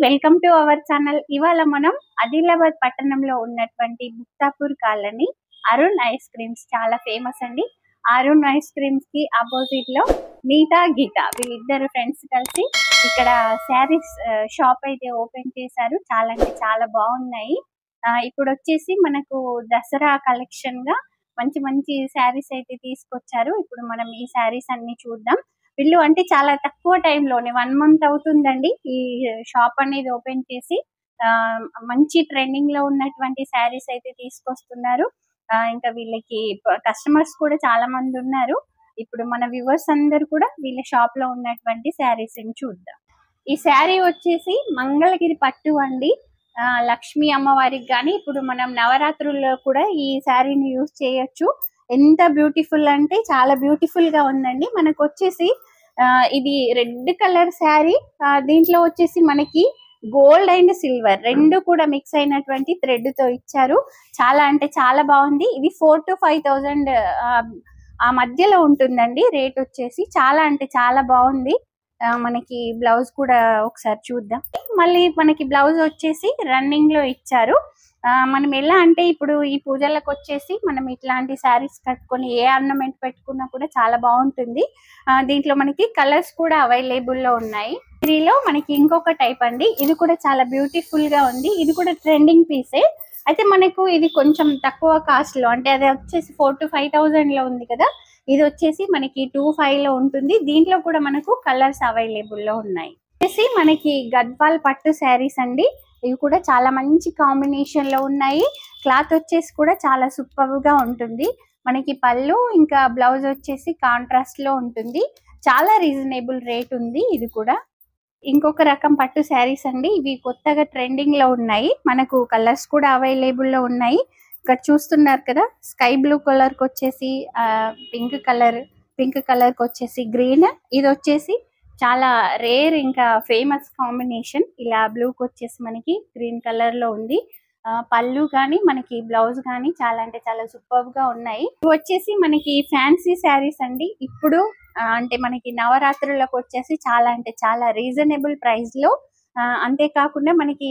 Welcome to our channel. ఇవాళ మనం ఆదిలాబాద్ పట్టణంలో ఉన్నటువంటి Muktapur colony Arun ice creams చాలా ఫేమస్ అండి. అరుణ్ ఐస్ క్రీమ్స్ కి ఆపోజిట్ లో నీతా గీత వీళ్ళిద్దరు ఫ్రెండ్స్ కలిసి ఇక్కడ శారీస్ షాప్ అయితే ఓపెన్ చేశారు. చాలా అంటే చాలా బాగున్నాయి. ఇప్పుడు వచ్చేసి మనకు దసరా కలెక్షన్ గా మంచి మంచి శారీస్ అయితే తీసుకొచ్చారు. ఇప్పుడు మనం ఈ శారీస్ అన్ని చూద్దాం. వీళ్ళు అంటే చాలా తక్కువ టైంలోనే 1 మంత్ అవుతుందండి ఈ షాప్ అనేది ఓపెన్ చేసి. మంచి ట్రెండింగ్ లో ఉన్నటువంటి శారీస్ అయితే తీసుకొస్తున్నారు. ఇంకా వీళ్ళకి కస్టమర్స్ కూడా చాలా మంది ఉన్నారు. ఇప్పుడు మన వ్యూవర్స్ అందరు కూడా వీళ్ళ షాప్ లో ఉన్నటువంటి శారీస్ ని చూద్దాం. ఈ శారీ వచ్చేసి మంగళగిరి పట్టు అండి. లక్ష్మీ అమ్మవారికి కానీ ఇప్పుడు మనం నవరాత్రుల్లో కూడా ఈ శారీని యూజ్ చేయొచ్చు. ఎంత బ్యూటిఫుల్ అంటే చాలా బ్యూటిఫుల్ గా ఉందండి. మనకు వచ్చేసి ఇది రెడ్ కలర్ శారీ. దీంట్లో వచ్చేసి మనకి గోల్డ్ అండ్ సిల్వర్ రెండు కూడా మిక్స్ అయినటువంటి థ్రెడ్ తో ఇచ్చారు. చాలా అంటే చాలా బాగుంది. ఇది 4,000 to 5,000 ఆ మధ్యలో ఉంటుందండి రేట్ వచ్చేసి. చాలా అంటే చాలా బాగుంది. మనకి బ్లౌజ్ కూడా ఒకసారి చూద్దాం. మళ్ళీ మనకి బ్లౌజ్ వచ్చేసి రన్నింగ్ లో ఇచ్చారు. మనం ఎలా అంటే ఇప్పుడు ఈ పూజలకు వచ్చేసి మనం ఇట్లాంటి శారీస్ కట్టుకొని ఏ ఆర్నమెంట్ పెట్టుకున్నా కూడా చాలా బాగుంటుంది. దీంట్లో మనకి కలర్స్ కూడా అవైలబుల్ లో ఉన్నాయి. దీనిలో మనకి ఇంకొక టైప్ అండి. ఇది కూడా చాలా బ్యూటిఫుల్ గా ఉంది. ఇది కూడా ట్రెండింగ్ పీసే. అయితే మనకు ఇది కొంచెం తక్కువ కాస్ట్ లో, అంటే అది వచ్చేసి 4,000 to 5,000 లో ఉంది కదా. ఇది వచ్చేసి మనకి 2,500 లో ఉంటుంది. దీంట్లో కూడా మనకు కలర్స్ అవైలబుల్ లో ఉన్నాయి. వచ్చేసి మనకి గద్వాల్ పట్టు శారీస్ అండి. ఇవి కూడా చాలా మంచి కాంబినేషన్ లో ఉన్నాయి. క్లాత్ వచ్చేసి కూడా చాలా సూపర్ గా ఉంటుంది. మనకి పళ్ళు ఇంకా బ్లౌజ్ వచ్చేసి కాంట్రాస్ట్ లో ఉంటుంది. చాలా రీజనబుల్ రేట్ ఉంది. ఇది కూడా ఇంకొక రకం పట్టు శారీస్ అండి. ఇవి కొత్తగా ట్రెండింగ్ లో ఉన్నాయి. మనకు కలర్స్ కూడా అవైలబుల్ లో ఉన్నాయి. ఇక్కడ చూస్తున్నారు కదా, స్కై బ్లూ కలర్ కి వచ్చేసి పింక్ కలర్ కి వచ్చేసి గ్రీన్. ఇది వచ్చేసి చాలా రేర్ ఇంకా ఫేమస్ కాంబినేషన్. ఇలా బ్లూ కి వచ్చేసి మనకి గ్రీన్ కలర్ లో ఉంది. పళ్ళు గానీ మనకి బ్లౌజ్ గానీ చాలా అంటే చాలా సూపర్ గా ఉన్నాయి. ఇవి వచ్చేసి మనకి ఫ్యాన్సీ శారీస్ అండి. ఇప్పుడు అంటే మనకి నవరాత్రులకు వచ్చేసి చాలా అంటే చాలా రీజనబుల్ ప్రైస్ లో, అంతేకాకుండా మనకి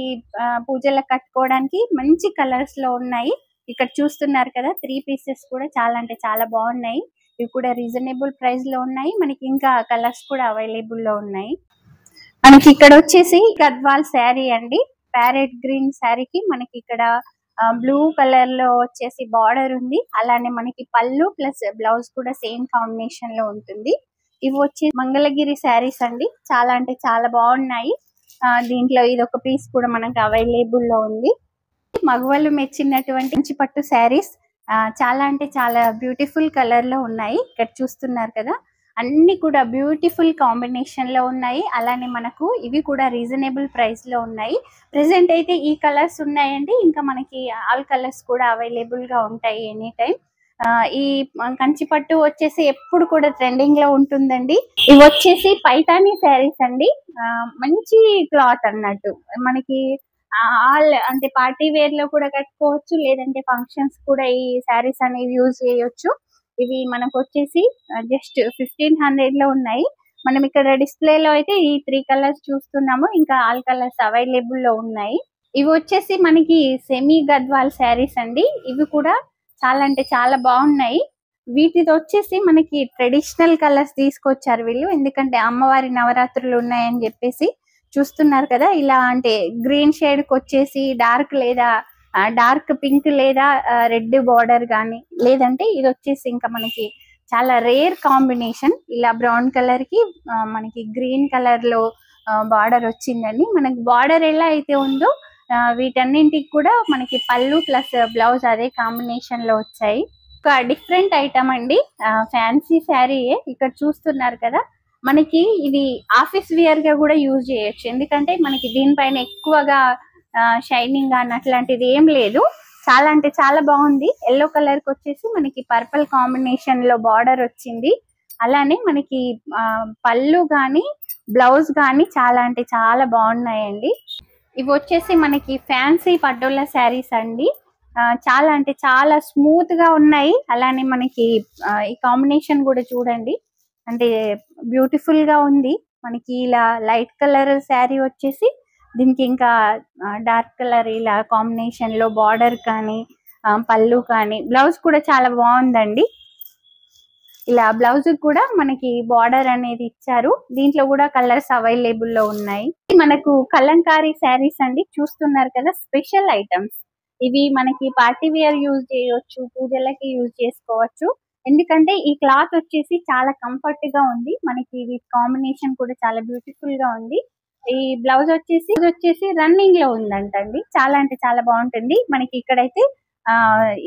పూజలకు కట్టుకోవడానికి మంచి కలర్స్ లో ఉన్నాయి. ఇక్కడ చూస్తున్నారు కదా, 3 పీసెస్ కూడా చాలా అంటే చాలా బాగున్నాయి. ఇవి కూడా రీజనబుల్ ప్రైస్ లో ఉన్నాయి. మనకి ఇంకా కలర్స్ కూడా అవైలబుల్ లో ఉన్నాయి. మనకి ఇక్కడ వచ్చేసి గద్వాల్ శారీ అండి. ప్యారెట్ గ్రీన్ శారీకి మనకి ఇక్కడ బ్లూ కలర్ లో వచ్చేసి బార్డర్ ఉంది. అలానే మనకి పళ్ళు ప్లస్ బ్లౌజ్ కూడా సేమ్ కాంబినేషన్ లో ఉంటుంది. ఇవి వచ్చి మంగళగిరి శారీస్ అండి. చాలా అంటే చాలా బాగున్నాయి. దీంట్లో ఇది ఒక పీస్ కూడా మనకి అవైలబుల్ లో ఉంది. మగవాళ్ళు మెచ్చినటువంటి మంచి పట్టు శారీస్ చాలా అంటే చాలా బ్యూటిఫుల్ కలర్ లో ఉన్నాయి. ఇక్కడ చూస్తున్నారు కదా, అన్ని కూడా బ్యూటిఫుల్ కాంబినేషన్ లో ఉన్నాయి. అలానే మనకు ఇవి కూడా రీజనబుల్ ప్రైస్ లో ఉన్నాయి. ప్రెసెంట్ అయితే ఈ కలర్స్ ఉన్నాయండి. ఇంకా మనకి ఆల్ కలర్స్ కూడా అవైలబుల్ గా ఉంటాయి ఎనీ టైం. ఈ కంచి పట్టు వచ్చేసి ఎప్పుడు కూడా ట్రెండింగ్ లో ఉంటుందండి. ఇవి వచ్చేసి పైతానీ శారీస్ అండి. మంచి క్లాత్ అన్నట్టు. మనకి ఆల్ అంటే పార్టీ వేర్ లో కూడా కట్టుకోవచ్చు, లేదంటే ఫంక్షన్స్ కూడా ఈ శారీస్ అనేవి యూజ్ చేయొచ్చు. ఇవి మనకు వచ్చేసి జస్ట్ 1,500 లో ఉన్నాయి. మనం ఇక్కడ డిస్ప్లే లో అయితే ఈ 3 కలర్స్ చూస్తున్నాము. ఇంకా ఆల్ కలర్స్ అవైలబుల్ లో ఉన్నాయి. ఇవి వచ్చేసి మనకి సెమీ గద్వాల్ శారీస్ అండి. ఇవి కూడా చాలా అంటే చాలా బాగున్నాయి. వీటితో వచ్చేసి మనకి ట్రెడిషనల్ కలర్స్ తీసుకొచ్చారు వీళ్ళు. ఎందుకంటే అమ్మవారి నవరాత్రులు ఉన్నాయని చెప్పేసి. చూస్తున్నారు కదా, ఇలా అంటే గ్రీన్ షేడ్ కి వచ్చేసి డార్క్ పింక్ లేదా రెడ్ బార్డర్ గానీ, లేదంటే ఇది వచ్చేసి ఇంకా మనకి చాలా రేర్ కాంబినేషన్. ఇలా బ్రౌన్ కలర్ కి మనకి గ్రీన్ కలర్ లో బార్డర్ వచ్చిందండి. మనకి బార్డర్ ఎలా అయితే ఉందో వీటన్నింటికి కూడా మనకి పళ్ళు ప్లస్ బ్లౌజ్ అదే కాంబినేషన్ లో వచ్చాయి. ఒక డిఫరెంట్ ఐటమ్ అండి. ఫ్యాన్సీ శారీయే. ఇక్కడ చూస్తున్నారు కదా, మనకి ఇది ఆఫీస్ వేర్ గా కూడా యూజ్ చేయొచ్చు. ఎందుకంటే మనకి దీనిపైన ఎక్కువగా షైనింగ్ అని అట్లాంటిది ఏం లేదు. చాలా అంటే చాలా బాగుంది. ఎల్లో కలర్ కి వచ్చేసి మనకి పర్పుల్ కాంబినేషన్ లో బార్డర్ వచ్చింది. అలానే మనకి పళ్ళు గానీ బ్లౌజ్ గానీ చాలా అంటే చాలా బాగున్నాయండి. ఇవి వచ్చేసి మనకి ఫ్యాన్సీ పటోలా శారీస్ అండి. చాలా అంటే చాలా స్మూత్ గా ఉన్నాయి. అలానే మనకి ఈ కాంబినేషన్ కూడా చూడండి, అంటే బ్యూటిఫుల్ గా ఉంది. మనకి ఇలా లైట్ కలర్ శారీ వచ్చేసి దీనికి ఇంకా డార్క్ కలర్ ఇలా కాంబినేషన్ లో బార్డర్ కానీ పళ్ళు కానీ బ్లౌజ్ కూడా చాలా బాగుందండి. ఇలా బ్లౌజ్ కూడా మనకి బార్డర్ అనేది ఇచ్చారు. దీంట్లో కూడా కలర్స్ అవైలబుల్ లో ఉన్నాయి. మనకు కలంకారీ శారీస్ అండి, చూస్తున్నారు కదా, స్పెషల్ ఐటమ్స్. ఇవి మనకి పార్టీ వేర్ యూజ్ చేయొచ్చు, పూజలకి యూజ్ చేసుకోవచ్చు. ఎందుకంటే ఈ క్లాత్ వచ్చేసి చాలా కంఫర్ట్ గా ఉంది. మనకి ఇది కాంబినేషన్ కూడా చాలా బ్యూటిఫుల్ గా ఉంది. ఈ బ్లౌజ్ వచ్చేసి రన్నింగ్ లో ఉందంటండి. చాలా అంటే చాలా బాగుంటుంది. మనకి ఇక్కడైతే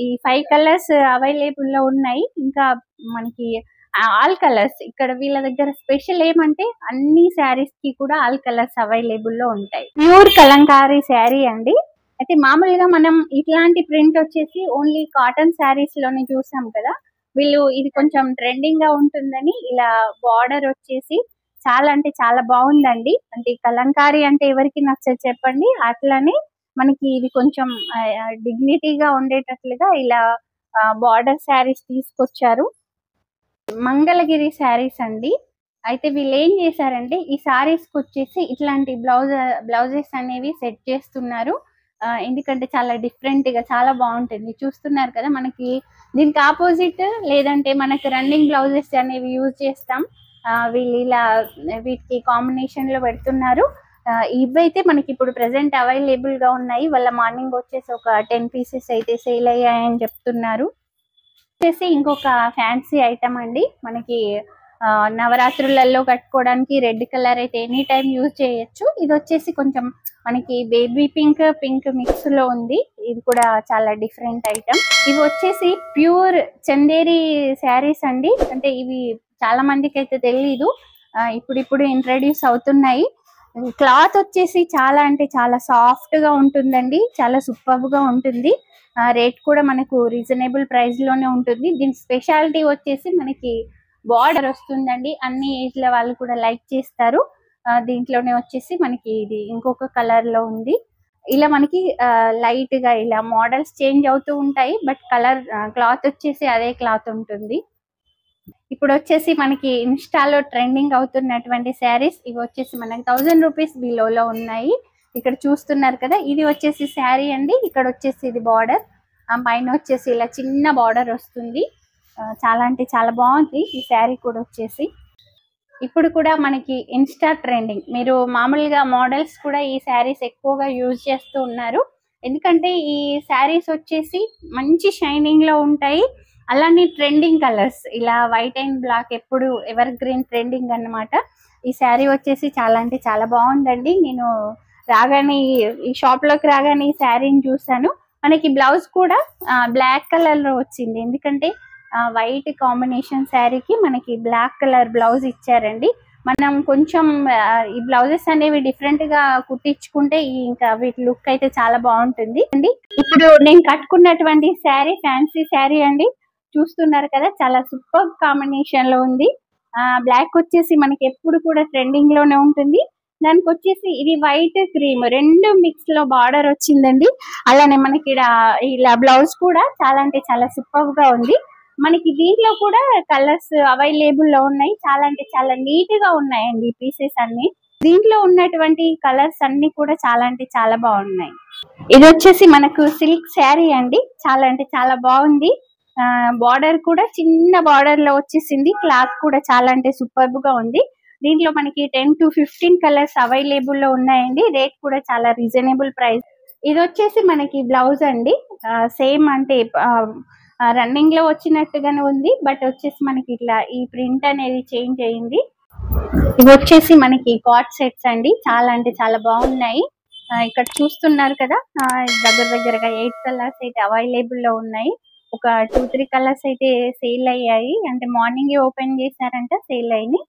ఈ 5 కలర్స్ అవైలబుల్ లో ఉన్నాయి. ఇంకా మనకి ఆల్ కలర్స్ ఇక్కడ వీళ్ళ దగ్గర స్పెషల్ ఏమంటే అన్ని శారీస్ కి కూడా ఆల్ కలర్స్ అవైలబుల్ లో ఉంటాయి. ప్యూర్ కలంకారీ శారీ అండి. అయితే మామూలుగా మనం ఇట్లాంటి ప్రింట్ వచ్చేసి ఓన్లీ కాటన్ శారీస్ లోనే చూసాం కదా. వీళ్ళు ఇది కొంచెం ట్రెండింగ్ గా ఉంటుందని ఇలా బార్డర్ వచ్చేసి చాలా అంటే చాలా బాగుందండి. అంటే కలంకారీ అంటే ఎవరికి నచ్చదు చెప్పండి. అట్లానే మనకి ఇది కొంచెం డిగ్నిటీగా ఉండేటట్లుగా ఇలా బార్డర్ శారీస్ తీసుకొచ్చారు. మంగళగిరి శారీస్ అండి. అయితే వీళ్ళు ఏం చేశారంటే ఈ శారీస్ కి వచ్చేసి ఇట్లాంటి బ్లౌజెస్ అనేవి సెట్ చేస్తున్నారు. ఎందుకంటే చాలా డిఫరెంట్ గా చాలా బాగుంటుంది. చూస్తున్నారు కదా, మనకి దీనికి ఆపోజిట్ లేదంటే మనకి రన్నింగ్ బ్లౌజెస్ అనేవి యూజ్ చేస్తాం. వీళ్ళు ఇలా వీటికి కాంబినేషన్ లో పెడుతున్నారు. ఇవైతే మనకి ఇప్పుడు ప్రెసెంట్ అవైలబుల్ గా ఉన్నాయి. వాళ్ళ మార్నింగ్ వచ్చేసి ఒక 10 పీసెస్ అయితే సేల్ అయ్యాయని చెప్తున్నారు. వచ్చేసి ఇంకొక ఫ్యాన్సీ ఐటమ్ అండి. మనకి నవరాత్రులలో కట్టుకోవడానికి రెడ్ కలర్ అయితే ఎనీ టైం యూజ్ చేయొచ్చు. ఇది వచ్చేసి కొంచెం మనకి బేబీ పింక్ మిక్స్ లో ఉంది. ఇది కూడా చాలా డిఫరెంట్ ఐటమ్. ఇవి వచ్చేసి ప్యూర్ చందేరి శారీస్ అండి. అంటే ఇవి చాలా మందికి అయితే తెలీదు, ఇప్పుడు ఇంట్రడ్యూస్ అవుతున్నాయి. క్లాత్ వచ్చేసి చాలా అంటే చాలా సాఫ్ట్ గా ఉంటుందండి. చాలా సూపర్ గా ఉంటుంది. రేట్ కూడా మనకు రీజనబుల్ ప్రైస్ లోనే ఉంటుంది. దీని స్పెషాలిటీ వచ్చేసి మనకి బార్డర్ వస్తుందండి. అన్ని ఏజ్ల వాళ్ళు కూడా లైక్ చేస్తారు. దీంట్లోనే వచ్చేసి మనకి ఇది ఇంకొక కలర్ లో ఉంది. ఇలా మనకి లైట్ గా ఇలా మోడల్స్ చేంజ్ అవుతూ ఉంటాయి. బట్ క్లాత్ వచ్చేసి అదే క్లాత్ ఉంటుంది. ఇప్పుడు వచ్చేసి మనకి ఇన్స్టాలో ట్రెండింగ్ అవుతున్నటువంటి శారీస్ ఇవి వచ్చేసి మనకి 1000 రూపీస్ బిలోలో ఉన్నాయి. ఇక్కడ చూస్తున్నారు కదా, ఇది వచ్చేసి శారీ అండి. ఇక్కడ వచ్చేసి ఇది బార్డర్, పైన వచ్చేసి ఇలా చిన్న బార్డర్ వస్తుంది. చాలా అంటే చాలా బాగుంది ఈ శారీ కూడా వచ్చేసి. ఇప్పుడు కూడా మనకి ఇన్స్టా ట్రెండింగ్. మీరు మామూలుగా మోడల్స్ కూడా ఈ శారీస్ ఎక్కువగా యూజ్ చేస్తూ ఉన్నారు. ఎందుకంటే ఈ శారీస్ వచ్చేసి మంచి షైనింగ్ లో ఉంటాయి. అలానే ట్రెండింగ్ కలర్స్ ఇలా వైట్ అండ్ బ్లాక్ ఎప్పుడు ఎవర్ గ్రీన్ ట్రెండింగ్ అన్నమాట. ఈ శారీ వచ్చేసి చాలా అంటే చాలా బాగుందండి. నేను రాగానే ఈ షాప్ లోకి రాగానే ఈ శారీని చూసాను. మనకి బ్లౌజ్ కూడా బ్లాక్ కలర్ లో వచ్చింది. ఎందుకంటే వైట్ కాంబినేషన్ శారీకి మనకి బ్లాక్ కలర్ బ్లౌజ్ ఇచ్చారండి. మనం కొంచెం ఈ బ్లౌజెస్ అనేవి డిఫరెంట్ గా కుట్టించుకుంటే ఇంకా వీటి లుక్ అయితే చాలా బాగుంటుంది అండి. ఇప్పుడు నేను కట్టుకున్నటువంటి శారీ ఫ్యాన్సీ శారీ అండి. చూస్తున్నారు కదా, చాలా సూపర్ కాంబినేషన్ లో ఉంది. బ్లాక్ వచ్చేసి మనకి ఎప్పుడు కూడా ట్రెండింగ్ లోనే ఉంటుంది. దానికి వచ్చేసి ఇది వైట్ క్రీమ్ రెండు మిక్స్ లో బార్డర్ వచ్చిందండి. అలానే మనకి ఇలా బ్లౌజ్ కూడా చాలా అంటే చాలా సూపర్ గా ఉంది. మనకి దీంట్లో కూడా కలర్స్ అవైలబుల్ లో ఉన్నాయి. చాలా అంటే చాలా నీట్ గా ఉన్నాయండి ఈ పీసెస్ అన్ని. దీంట్లో ఉన్నటువంటి కలర్స్ అన్ని కూడా చాలా అంటే చాలా బాగున్నాయి. ఇది వచ్చేసి మనకు సిల్క్ శారీ అండి. చాలా అంటే చాలా బాగుంది. బార్డర్ కూడా చిన్న బార్డర్ లో వచ్చేసింది. క్లాత్ కూడా చాలా అంటే సూపర్ గా ఉంది. దీంట్లో మనకి 10 to 15 కలర్స్ అవైలబుల్ లో ఉన్నాయండి. రేట్ కూడా చాలా రీజనబుల్ ప్రైస్. ఇది వచ్చేసి మనకి బ్లౌజ్ అండి. సేమ్ అంటే రన్నింగ్ లో వచ్చినట్టుగానే ఉంది. బట్ వచ్చేసి మనకి ఇట్లా ఈ ప్రింట్ అనేది చేంజ్ అయింది. ఇవి వచ్చేసి మనకి కాట్ సెట్స్ అండి. చాలా అంటే చాలా బాగున్నాయి. ఇక్కడ చూస్తున్నారు కదా, దగ్గరగా 8 కలర్స్ అయితే అవైలబుల్ లో ఉన్నాయి. ఒక 2-3 కలర్స్ అయితే సేల్ అయ్యాయి. అంటే మార్నింగ్ ఓపెన్ చేశారంట, సేల్ అయినాయి.